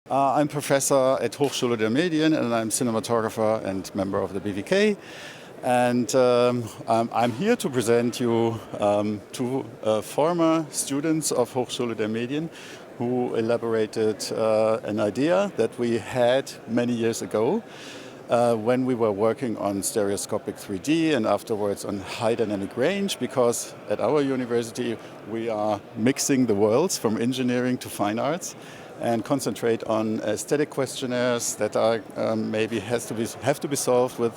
I'm professor at Hochschule der Medien and I'm cinematographer and member of the BVK. And I'm here to present you two former students of Hochschule der Medien who elaborated an idea that we had many years ago when we were working on stereoscopic 3D and afterwards on high dynamic range, because at our university we are mixing the worlds from engineering to fine arts and concentrate on aesthetic questionnaires that are maybe have to be solved with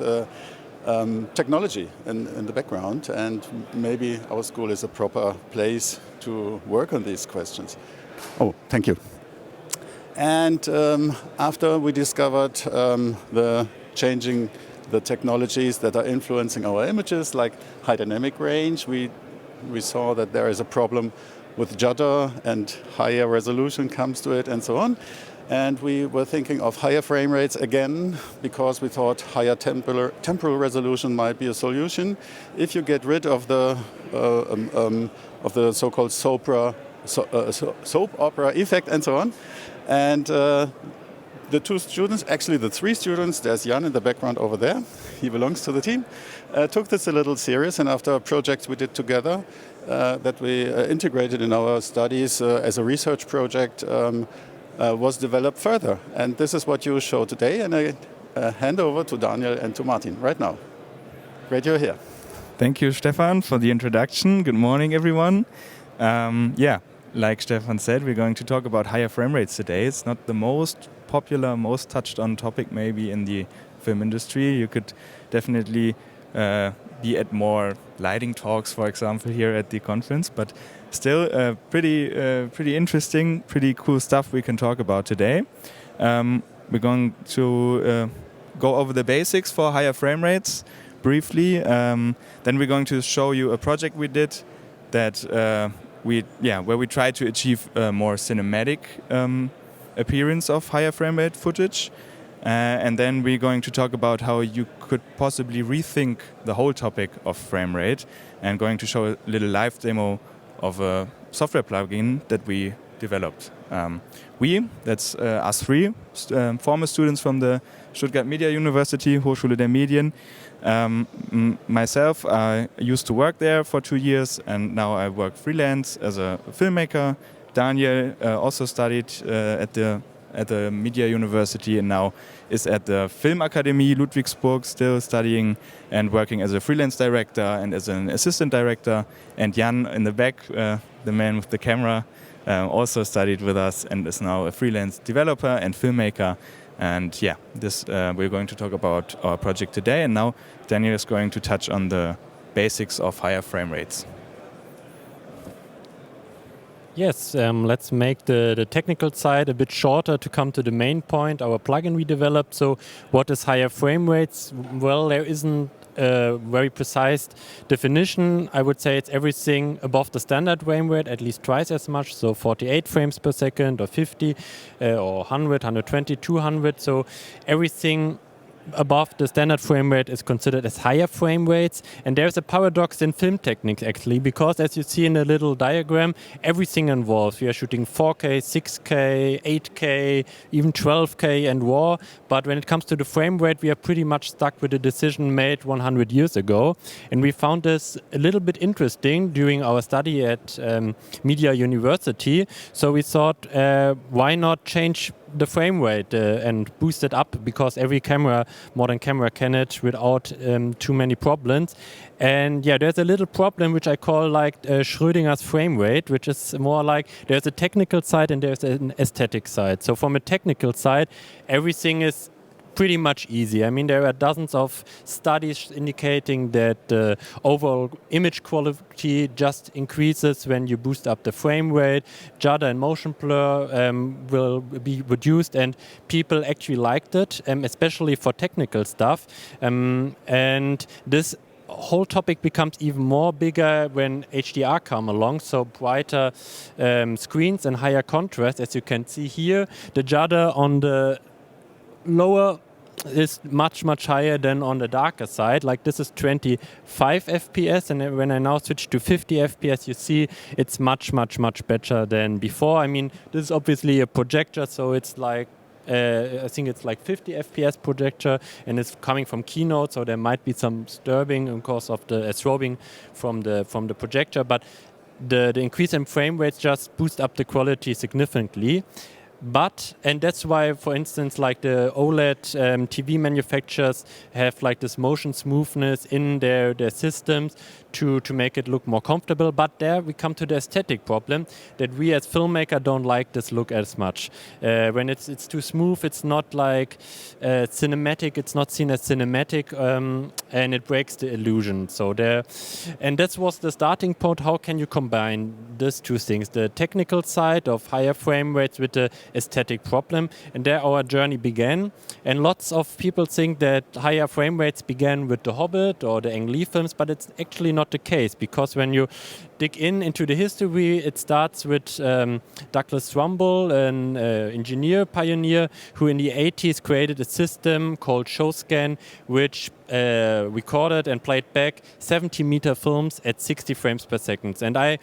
technology in the background, and maybe our school is a proper place to work on these questions. Oh, thank you. And after we discovered the changing the technologies that are influencing our images, like high dynamic range, we saw that there is a problem with judder and higher resolution comes to it and so on. And we were thinking of higher frame rates again because we thought higher temporal resolution might be a solution if you get rid of the so-called soap opera effect and so on. And the two students, actually the three students, there's Jan in the background over there, he belongs to the team, took this a little serious, and after a project we did together that we integrated in our studies as a research project, was developed further. And this is what you show today, and I hand over to Daniel and to Martin right now. Great you're here. Thank you, Stefan, for the introduction. Good morning, everyone. Like Stefan said, we're going to talk about higher frame rates today. It's not the most popular, most touched on topic maybe in the film industry. You could definitely be at more lighting talks, for example, here at the conference, but still pretty interesting, pretty cool stuff we can talk about today. We're going to go over the basics for higher frame rates briefly. Then we're going to show you a project we did that where we try to achieve a more cinematic appearance of higher frame rate footage. And then we're going to talk about how you could possibly rethink the whole topic of frame rate, and going to show a little live demo of a software plugin that we developed. That's us three, former students from the Stuttgart Media University, Hochschule der Medien. Myself, I used to work there for 2 years, and now I work freelance as a filmmaker. Daniel also studied at the Media University and now is at the Filmakademie Ludwigsburg, still studying and working as a freelance director and as an assistant director. And Jan in the back, the man with the camera, also studied with us and is now a freelance developer and filmmaker. And we're going to talk about our project today. And now Daniel is going to touch on the basics of higher frame rates. Yes, let's make the technical side a bit shorter to come to the main point, our plugin we developed. So what is higher frame rates? Well, there isn't a very precise definition. I would say it's everything above the standard frame rate, at least twice as much, so 48 frames per second or 50 or 100, 120, 200. So everything above the standard frame rate is considered as higher frame rates. And there's a paradox in film techniques actually, because as you see in the little diagram, everything involves. We are shooting 4K, 6K, 8K, even 12K and RAW. But when it comes to the frame rate, we are pretty much stuck with a decision made 100 years ago. And we found this a little bit interesting during our study at Media University. So we thought, why not change the frame rate and boost it up, because every modern camera can it without too many problems. And there's a little problem which I call like Schrödinger's frame rate, which is more like there's a technical side and there's an aesthetic side. So from a technical side, everything is pretty much easy. I mean, there are dozens of studies indicating that the overall image quality just increases when you boost up the frame rate. Judder and motion blur will be reduced, and people actually liked it, especially for technical stuff. And this whole topic becomes even more bigger when HDR come along, so brighter screens and higher contrast. As you can see here, the judder on the lower is much higher than on the darker side. Like this is 25 FPS, and when I now switch to 50 FPS, you see it's much better than before. I mean, this is obviously a projector, so it's like I think it's like 50 FPS projector, and it's coming from keynote, so there might be some disturbing because of the strobing from the projector, but the increase in frame rates just boost up the quality significantly. But, and that's why, for instance, like the OLED TV manufacturers have like this motion smoothness in their systems to make it look more comfortable. But there we come to the aesthetic problem that we as filmmaker don't like this look as much. When it's too smooth, it's not like cinematic, it's not seen as cinematic, and it breaks the illusion. So there, and that was the starting point. How can you combine these two things? The technical side of higher frame rates with the aesthetic problem, and there our journey began. And lots of people think that higher frame rates began with The Hobbit or the Ang Lee films, but it's actually not the case, because when you dig into the history, it starts with Douglas Trumbull, an engineer pioneer who in the 80s created a system called ShowScan, which recorded and played back 70-meter films at 60 frames per second. And I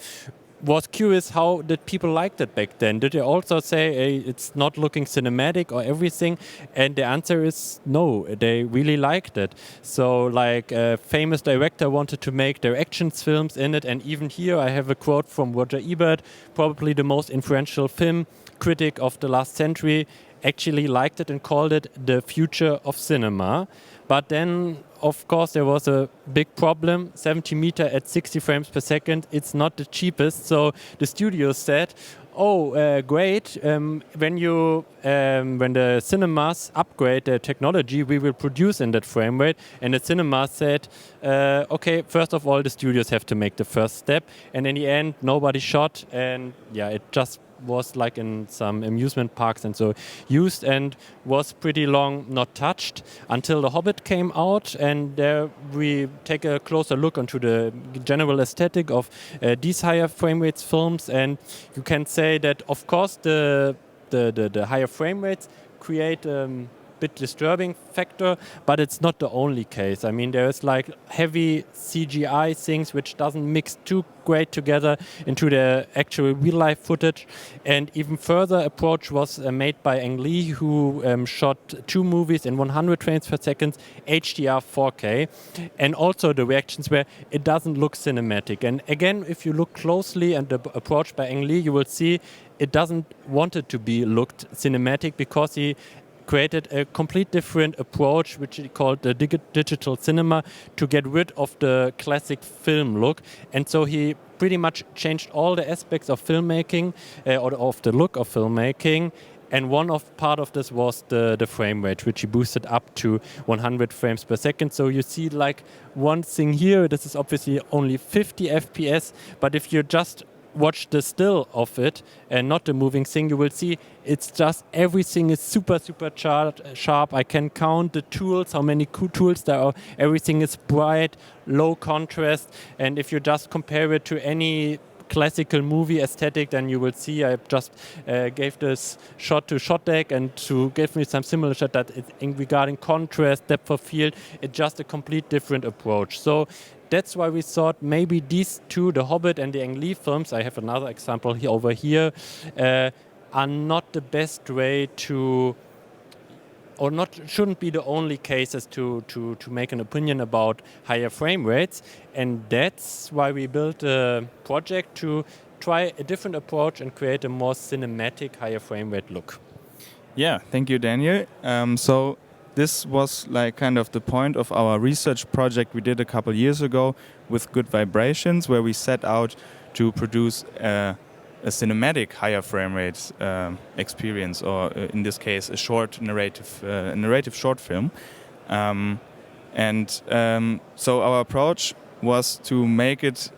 was curious, how did people like that back then? Did they also say, hey, it's not looking cinematic or everything? And the answer is no, they really liked it. So like a famous director wanted to make their action films in it, and even here I have a quote from Roger Ebert, probably the most influential film critic of the last century, actually liked it and called it the future of cinema. But then, of course, there was a big problem. 70-meter at 60 frames per second, it's not the cheapest. So the studio said, oh, great, when the cinemas upgrade their technology, we will produce in that frame rate. And the cinema said, okay, first of all, the studios have to make the first step. And in the end, nobody shot. And yeah, it just was like in some amusement parks and so used, and was pretty long not touched until The Hobbit came out. And there we take a closer look onto the general aesthetic of these higher frame rates films, and you can say that of course the higher frame rates create bit disturbing factor, but it's not the only case. I mean, there's like heavy CGI things which doesn't mix too great together into the actual real-life footage. And even further approach was made by Ang Lee, who shot 2 movies in 100 frames per second, HDR 4K, and also the reactions where it doesn't look cinematic. And again, if you look closely at the approach by Ang Lee, you will see it doesn't want it to be looked cinematic, because he created a complete different approach, which he called the digital cinema, to get rid of the classic film look. And so he pretty much changed all the aspects of filmmaking, or of the look of filmmaking. And part of this was the frame rate, which he boosted up to 100 frames per second. So you see like one thing here, this is obviously only 50 FPS, but if you just watch the still of it and not the moving thing, you will see it's just everything is super sharp. I can count the tools, how many tools there are. Everything is bright, low contrast, and if you just compare it to any classical movie aesthetic, then you will see I just gave this shot to ShotDeck and to give me some similar shot that regarding contrast, depth of field, it's just a complete different approach. So that's why we thought maybe these two, The Hobbit and the Ang Lee films, I have another example here over here, are not the best way to, or shouldn't be the only cases to make an opinion about higher frame rates. And that's why we built a project to try a different approach and create a more cinematic higher frame rate look. Yeah, thank you, Daniel. So this was like kind of the point of our research project we did a couple years ago with Good Vibrations, where we set out to produce a cinematic higher frame rate experience, or in this case, a short narrative short film. So our approach was to make it,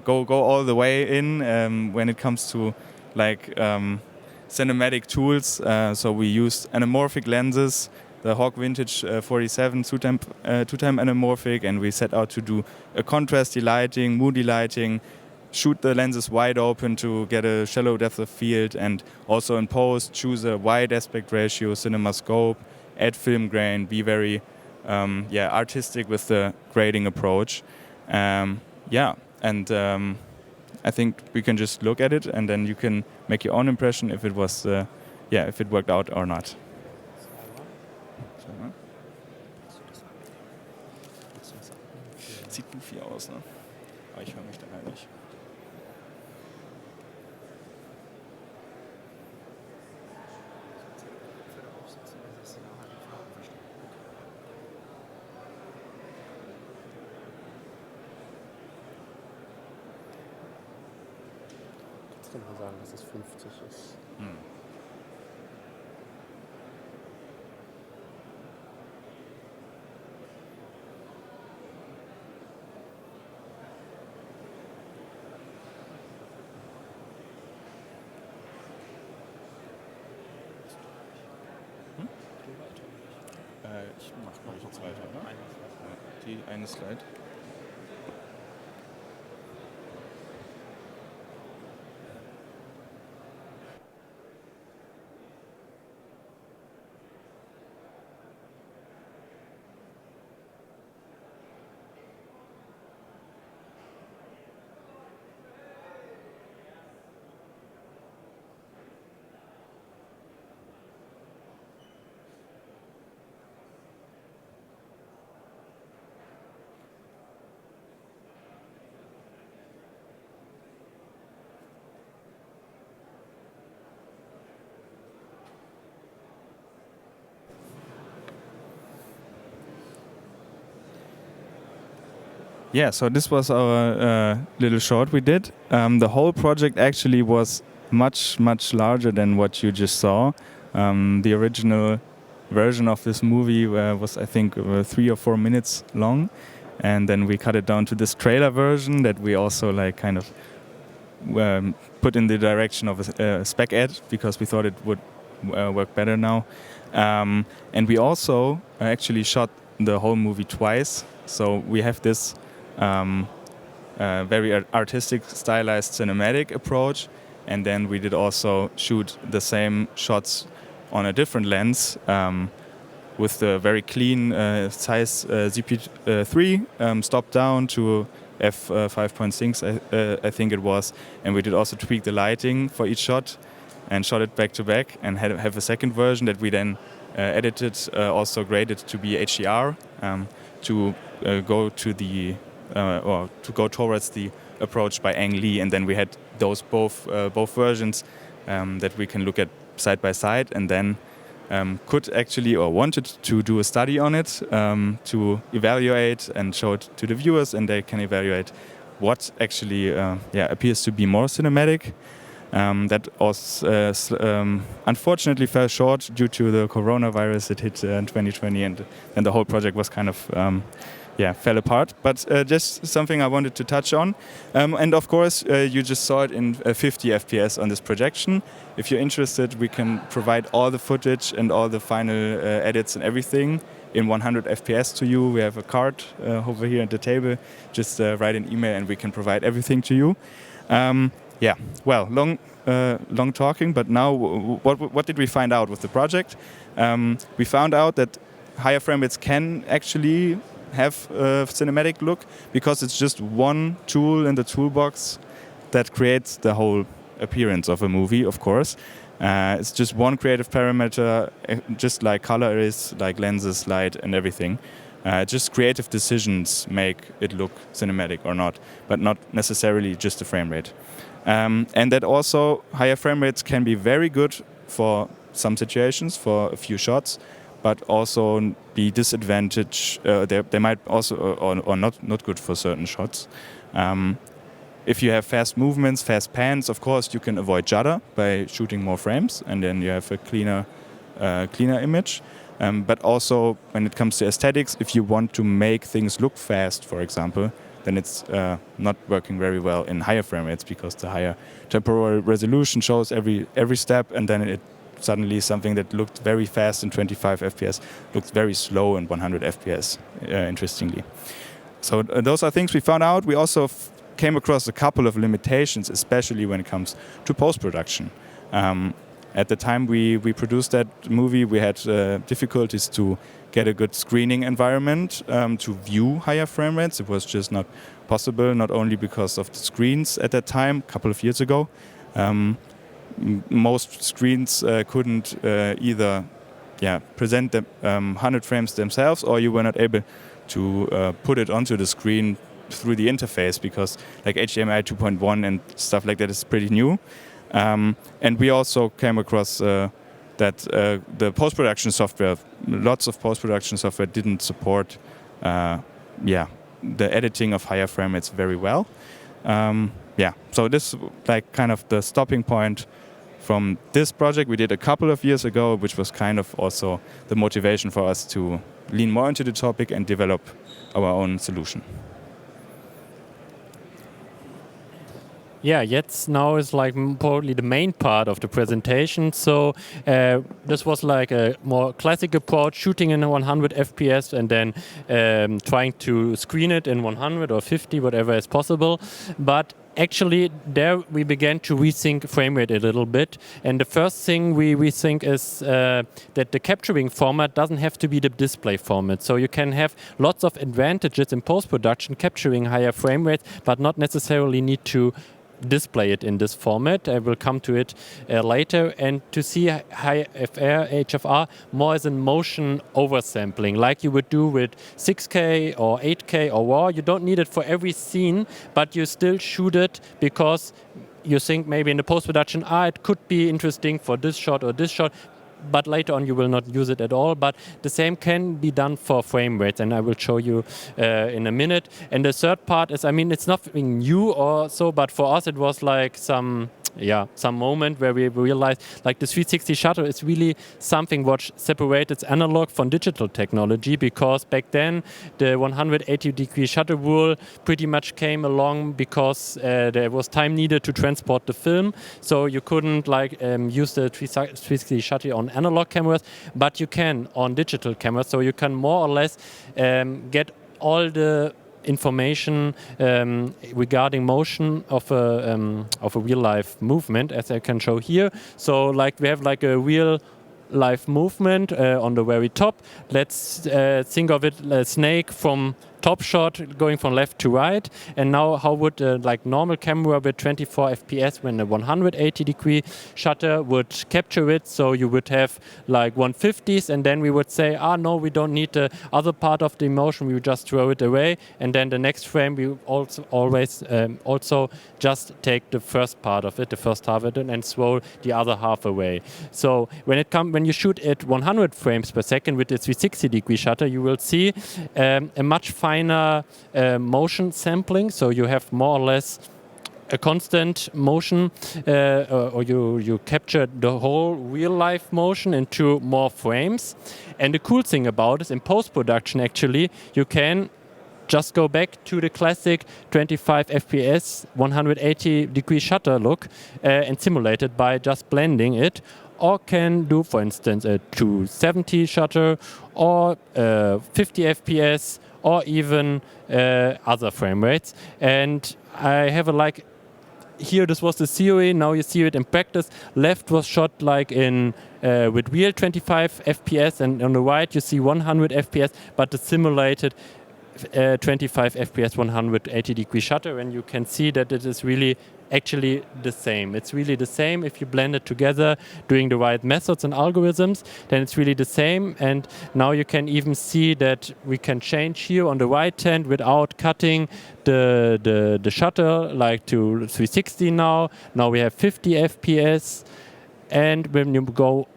go all the way in when it comes to like cinematic tools. So we used anamorphic lenses, the Hawk Vintage 47 two-time anamorphic, and we set out to do a contrasty lighting, moody lighting, shoot the lenses wide open to get a shallow depth of field, and also in post choose a wide aspect ratio, cinema scope, add film grain, be very artistic with the grading approach. I think we can just look at it and then you can make your own impression if it was yeah, if it worked out or not. Sieht goofy aus, ne? Aber ich höre mich dabei nicht. Kannst du mal sagen, dass es 50 ist? Ich mache mal jetzt weiter, oder? Die eine Slide. Yeah, so this was our little short we did. The whole project actually was much larger than what you just saw. The original version of this movie was, I think, 3 or 4 minutes long, and then we cut it down to this trailer version that we also like kind of put in the direction of a spec ed because we thought it would work better now. And we also actually shot the whole movie twice, so we have this very artistic, stylized cinematic approach, and then we did also shoot the same shots on a different lens with the very clean size ZP3 stopped down to f5.6 I think it was, and we did also tweak the lighting for each shot and shot it back to back and have a second version that we then edited, also graded to be HDR to go to the or to go towards the approach by Ang Lee, and then we had those both versions that we can look at side by side, and then could actually or wanted to do a study on it to evaluate and show it to the viewers, and they can evaluate what actually appears to be more cinematic. That also unfortunately fell short due to the coronavirus that hit in 2020, and the whole project was kind of fell apart. But just something I wanted to touch on. And of course, you just saw it in 50 FPS on this projection. If you're interested, we can provide all the footage and all the final edits and everything in 100 FPS to you. We have a card over here at the table. Just write an email and we can provide everything to you. Well, long talking, but now what did we find out with the project? We found out that higher frame rates can actually have a cinematic look because it's just one tool in the toolbox that creates the whole appearance of a movie, of course. It's just one creative parameter, just like color is, like lenses, light, and everything. Just creative decisions make it look cinematic or not, but not necessarily just the frame rate. And that also higher frame rates can be very good for some situations, for a few shots, but also be disadvantaged. They might also or not good for certain shots. If you have fast movements, fast pans, of course you can avoid judder by shooting more frames, and then you have a cleaner image. But also when it comes to aesthetics, if you want to make things look fast, for example, then it's not working very well in higher frame rates because the higher temporal resolution shows every step, and then it suddenly something that looked very fast in 25 FPS looks very slow in 100 FPS, interestingly. So those are things we found out. We also came across a couple of limitations, especially when it comes to post-production. At the time we produced that movie, we had difficulties to get a good screening environment to view higher frame rates. It was just not possible, not only because of the screens at that time, a couple of years ago, most screens couldn't either present the 100 frames themselves, or you were not able to put it onto the screen through the interface, because like HDMI 2.1 and stuff like that is pretty new. And we also came across that the post-production software, lots of post-production software didn't support the editing of higher frame rates very well. So this like kind of the stopping point from this project we did a couple of years ago, which was kind of also the motivation for us to lean more into the topic and develop our own solution. Yeah, jetzt now is like probably the main part of the presentation. So this was like a more classic approach, shooting in 100 FPS and then trying to screen it in 100 or 50, whatever is possible. But actually, there we began to rethink frame rate a little bit. And the first thing we rethink is that the capturing format doesn't have to be the display format. So you can have lots of advantages in post-production capturing higher frame rates, but not necessarily need to display it in this format. I will come to it later. And to see high HFR more as a motion oversampling, like you would do with 6K or 8K or RAW. You don't need it for every scene, but you still shoot it because you think maybe in the post-production, it could be interesting for this shot or this shot, but later on you will not use it at all. But the same can be done for frame rates, and I will show you in a minute. And the third part is, I mean, it's nothing new or so, but for us it was like some moment where we realized like the 360 shutter is really something what separated analog from digital technology, because back then the 180-degree shutter rule pretty much came along because there was time needed to transport the film, so you couldn't like use the 360 shutter on analog cameras, but you can on digital cameras, so you can more or less get all the information regarding motion of a real life movement, as I can show here. So like we have like a real life movement on the very top. Let's think of it a snake from top shot going from left to right. And now how would like normal camera with 24 FPS when a 180-degree shutter would capture it? So you would have like 150s, and then we would say, no, we don't need the other part of the motion, we would just throw it away. And then the next frame we also always also just take the first part of it, the first half of it, and throw the other half away. So when you shoot at 100 frames per second with the 360-degree shutter, you will see a much finer motion sampling, so you have more or less a constant motion, or you capture the whole real life motion into more frames. And the cool thing about it, in post-production actually, you can just go back to the classic 25 FPS 180-degree shutter look and simulate it by just blending it, or can do, for instance, a 270 shutter or 50 FPS, or even other frame rates. And I have here this was the theory, now you see it in practice. Left was shot like in with real 25 FPS, and on the right you see 100 FPS, but the simulated 25 FPS 180-degree shutter, and you can see that it is really actually the same. It's really the same if you blend it together doing the right methods and algorithms, then it's really the same. And now you can even see that we can change here on the right hand without cutting the shutter like to 360 now. Now we have 50 FPS. And when you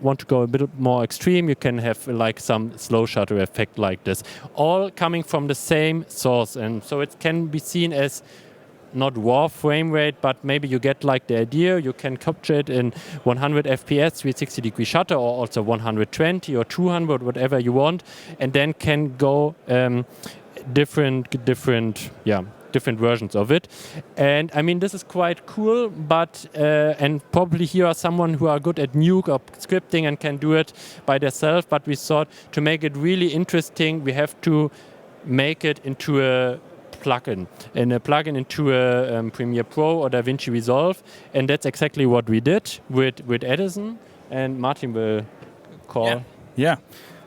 want to go a bit more extreme, you can have like some slow shutter effect like this, all coming from the same source. And so it can be seen as not raw frame rate, but maybe you get like the idea. You can capture it in 100 FPS, 360-degree shutter, or also 120 or 200, whatever you want, and then can go different versions of it. And I mean, this is quite cool, but and probably here are someone who are good at Nuke or scripting and can do it by themselves, but we thought to make it really interesting, we have to make it into a plugin, into a Premiere Pro or DaVinci Resolve, and that's exactly what we did with Edison, and Martin will call. Yeah.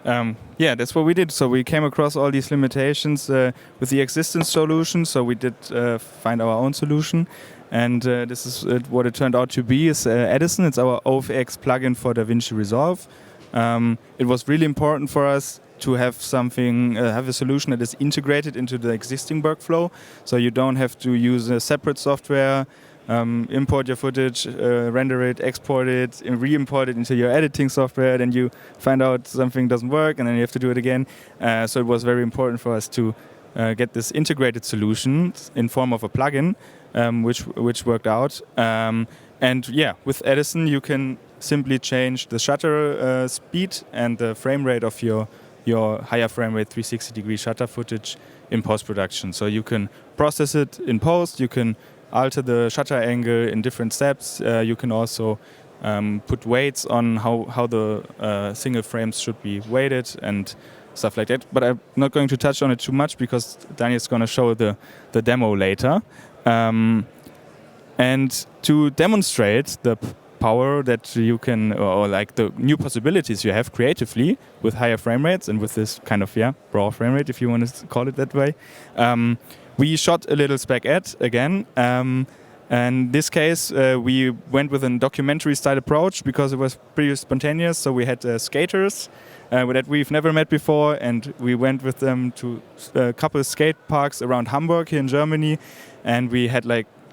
yeah, that's what we did. So we came across all these limitations with the existing solution. So we did find our own solution. And this is what it turned out to be is Edison. It's our OFX plugin for DaVinci Resolve. It was really important for us to have something, have a solution that is integrated into the existing workflow. So you don't have to use a separate software, import your footage, render it, export it, and re-import it into your editing software. Then you find out something doesn't work, and then you have to do it again. So it was very important for us to get this integrated solution in form of a plugin, which worked out. And yeah, with Edison, you can simply change the shutter speed and the frame rate of your higher frame rate 360-degree shutter footage in post-production. So you can process it in post, you can alter the shutter angle in different steps. You can also put weights on how the single frames should be weighted and stuff like that. But I'm not going to touch on it too much because Daniel's going to show the demo later. And to demonstrate the power that you can, or like the new possibilities you have creatively with higher frame rates and with this kind of, raw frame rate, if you want to call it that way, we shot a little spec ad again. And in this case, we went with a documentary-style approach because it was pretty spontaneous. So we had skaters that we've never met before, and we went with them to a couple of skate parks around Hamburg here in Germany, and we had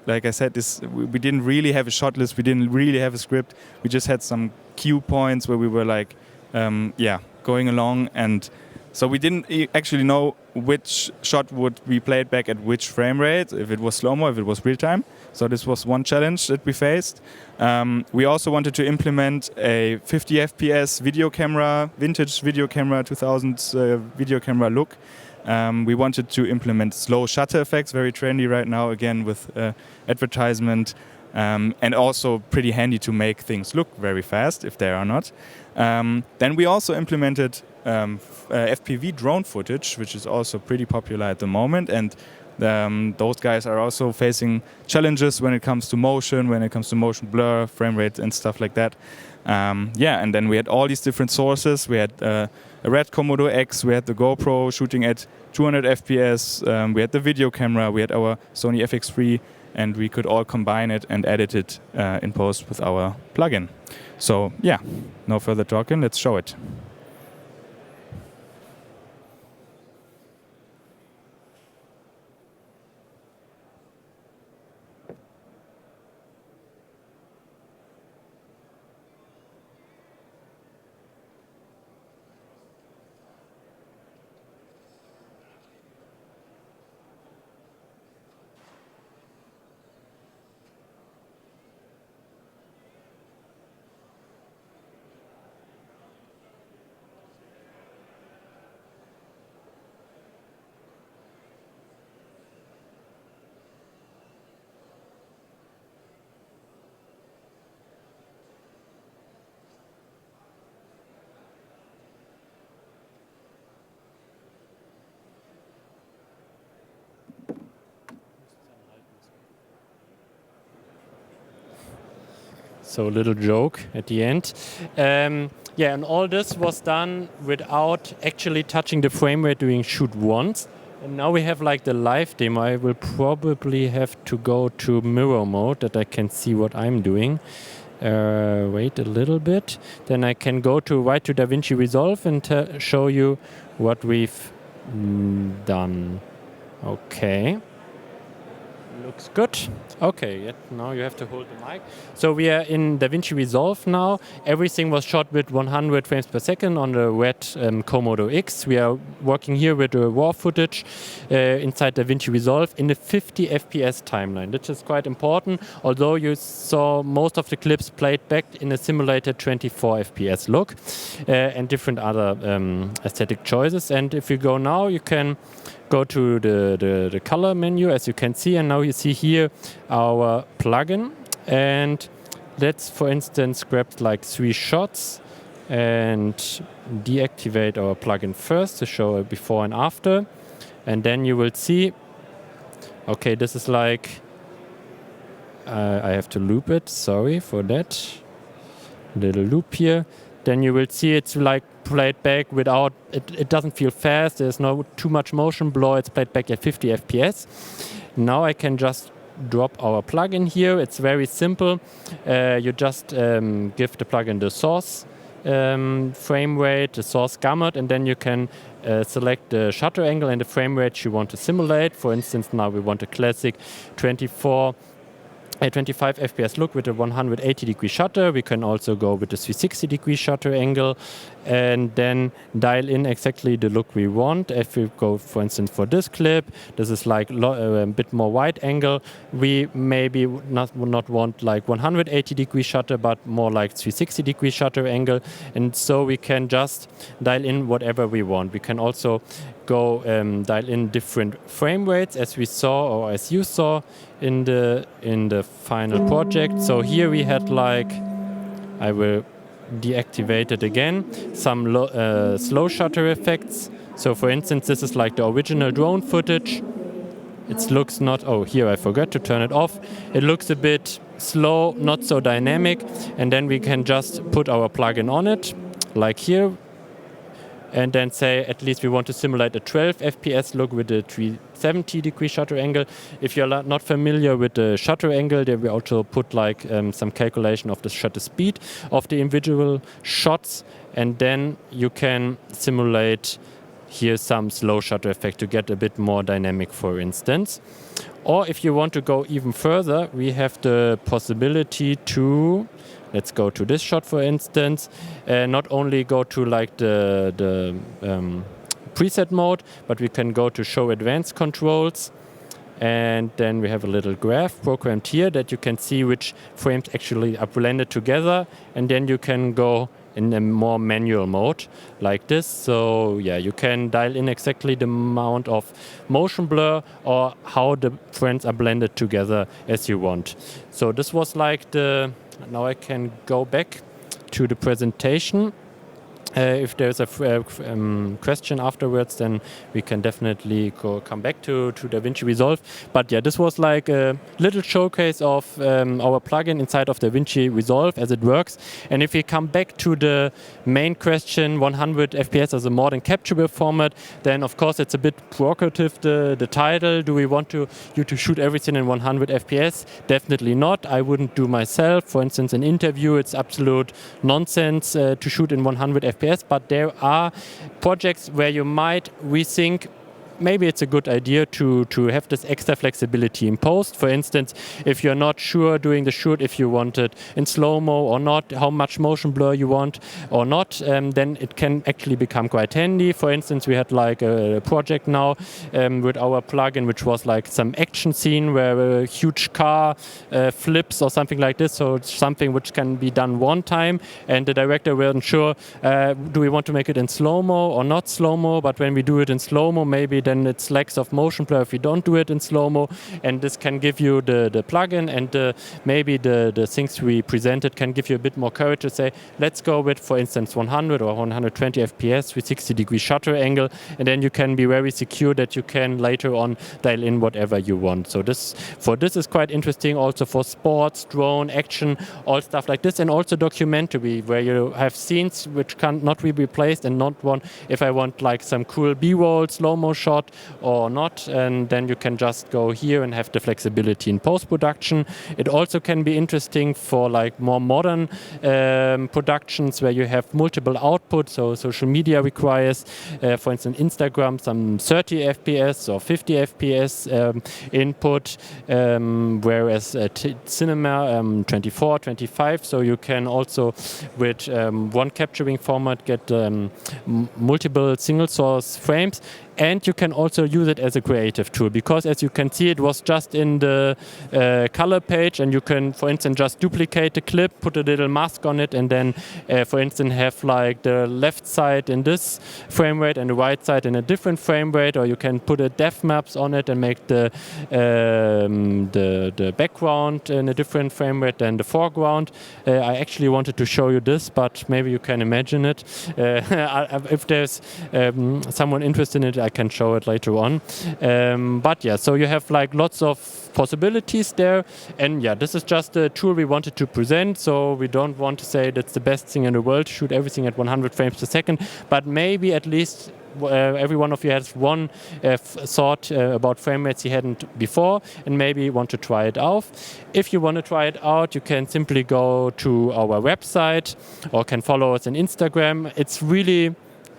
like I said, we didn't really have a shot list. We didn't really have a script. We just had some cue points where we were like, going along. And so we didn't actually know which shot would be played back at which frame rate, if it was slow-mo, if it was real-time. So this was one challenge that we faced. We also wanted to implement a 50 FPS video camera, vintage video camera, 2000s video camera look. We wanted to implement slow shutter effects, very trendy right now, again with advertisement, and also pretty handy to make things look very fast if they are not. Then we also implemented FPV drone footage, which is also pretty popular at the moment, and those guys are also facing challenges when it comes to motion, blur, frame rate, and stuff like that. And then we had all these different sources. We had a Red Komodo X, we had the GoPro shooting at 200 FPS, we had the video camera, we had our Sony FX3, and we could all combine it and edit it in post with our plugin. So yeah, no further talking, let's show it. So a little joke at the end. And all this was done without actually touching the frame rate during shoot once. And now we have like the live demo. I will probably have to go to mirror mode that I can see what I'm doing. Wait a little bit. Then I can go right to DaVinci Resolve and show you what we've done. Okay. Looks good. Okay, now you have to hold the mic. So we are in DaVinci Resolve now. Everything was shot with 100 frames per second on the red Komodo X. We are working here with the raw footage inside DaVinci Resolve in the 50 FPS timeline. This is quite important, although you saw most of the clips played back in a simulated 24 FPS look and different other aesthetic choices. And if you go now, you can go to the color menu, as you can see, and now you see here our plugin. And let's, for instance, grab like 3 shots and deactivate our plugin first to show a before and after. And then you will see, okay, this is like, I have to loop it, sorry for that. Little loop here. then you will see it's like played back without, it doesn't feel fast, there's no too much motion blur, it's played back at 50 FPS. Now I can just drop our plugin here. It's very simple. You just give the plugin the source frame rate, the source gamut, and then you can select the shutter angle and the frame rate you want to simulate. For instance, now we want a classic 25 FPS look with a 180 degree shutter. We can also go with a 360 degree shutter angle and then dial in exactly the look we want. If we go, for instance, for this clip, this is like a bit more wide angle. We maybe would not want like 180 degree shutter, but more like 360 degree shutter angle. And so we can just dial in whatever we want. We can also go dial in different frame rates, as we saw or as you saw in the final project. So here we had like, I will deactivate it again, some slow shutter effects. So for instance, this is like the original drone footage. It looks not, oh, here I forgot to turn it off. It looks a bit slow, not so dynamic. And then we can just put our plugin on it, like here. And then say, at least we want to simulate a 12 FPS look with a 370 degree shutter angle. If you're not familiar with the shutter angle, then we also put like some calculation of the shutter speed of the individual shots. And then you can simulate here some slow shutter effect to get a bit more dynamic, for instance. Or if you want to go even further, we have the possibility to, let's go to this shot, for instance, not only go to like the preset mode, but we can go to show advanced controls. And then we have a little graph programmed here that you can see which frames actually are blended together. And then you can go in a more manual mode like this. So yeah, you can dial in exactly the amount of motion blur or how the frames are blended together as you want. So this was like the, now I can go back to the presentation. If there's a question afterwards, then we can definitely come back to DaVinci Resolve. But yeah, this was like a little showcase of our plugin inside of DaVinci Resolve as it works. And if we come back to the main question, 100 FPS as a modern capturable format, then of course it's a bit provocative, the title. Do we want you to shoot everything in 100 FPS? Definitely not. I wouldn't do myself. For instance, an interview, it's absolute nonsense to shoot in 100 FPS. But there are projects where you might rethink maybe it's a good idea to have this extra flexibility in post. For instance, if you're not sure during the shoot if you want it in slow-mo or not, how much motion blur you want or not, then it can actually become quite handy. For instance, we had like a project now with our plugin, which was like some action scene where a huge car flips or something like this. So it's something which can be done one time, and the director wasn't sure, do we want to make it in slow-mo or not slow-mo? But when we do it in slow-mo, maybe then it's lacks of motion blur if we don't do it in slow-mo, and this can give you the plugin and maybe the things we presented can give you a bit more courage to say, let's go with, for instance, 100 or 120 FPS with 60-degree shutter angle, and then you can be very secure that you can later on dial in whatever you want. So this is quite interesting also for sports, drone, action, all stuff like this, and also documentary where you have scenes which cannot be replaced and not one, if I want like some cool B-roll, slow-mo shot or not, and then you can just go here and have the flexibility in post-production. It also can be interesting for like more modern productions where you have multiple outputs, so social media requires, for instance, Instagram, some 30 FPS or 50 FPS input, whereas cinema 24, 25, so you can also with one capturing format get multiple single source frames. And you can also use it as a creative tool, because as you can see, it was just in the color page, and you can, for instance, just duplicate the clip, put a little mask on it, and then, for instance, have like the left side in this frame rate and the right side in a different frame rate, or you can put a depth maps on it and make the background in a different frame rate than the foreground. I actually wanted to show you this, but maybe you can imagine it. If there's someone interested in it, I can show it later on. But yeah, so you have like lots of possibilities there, and yeah, this is just a tool we wanted to present. So we don't want to say that's the best thing in the world to shoot everything at 100 frames per second, but maybe at least every one of you has one thought about frame rates you hadn't before, and maybe want to try it out. If you want to try it out, you can simply go to our website or can follow us on Instagram. It's really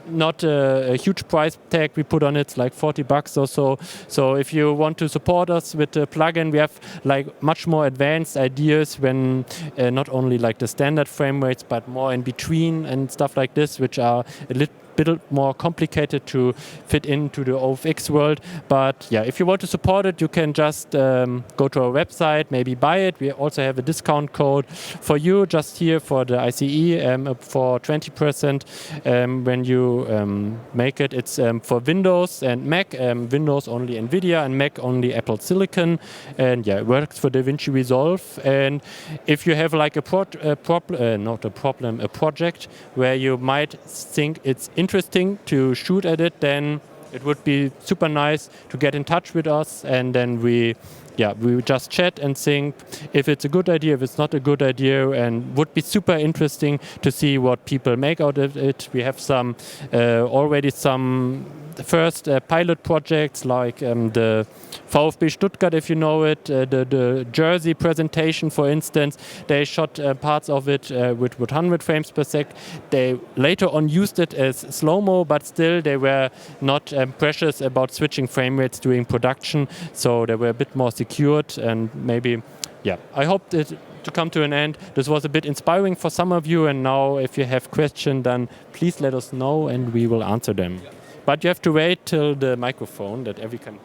not a huge price tag we put on it. It's like $40 or so. So if you want to support us with the plugin, we have like much more advanced ideas when not only like the standard frame rates, but more in between and stuff like this, which are a little bit more complicated to fit into the OFX world. But yeah, if you want to support it, you can just go to our website, maybe buy it. We also have a discount code for you just here for the ICE for 20% when you make it. It's for Windows and Mac, Windows only NVIDIA and Mac only Apple Silicon. And yeah, it works for DaVinci Resolve. And if you have like a project where you might think it's interesting to shoot at it, then it would be super nice to get in touch with us, and then we just chat and think if it's a good idea, if it's not a good idea, and would be super interesting to see what people make out of it. We have some already some first pilot projects like the VfB Stuttgart, if you know it, the Jersey presentation, for instance. They shot parts of it with 100 frames per sec. They later on used it as slow-mo, but still they were not precious about switching frame rates during production, so they were a bit more secured. And maybe, yeah, I hope that to come to an end. This was a bit inspiring for some of you, and now if you have questions, then please let us know and we will answer them. But you have to wait till the microphone that everyone can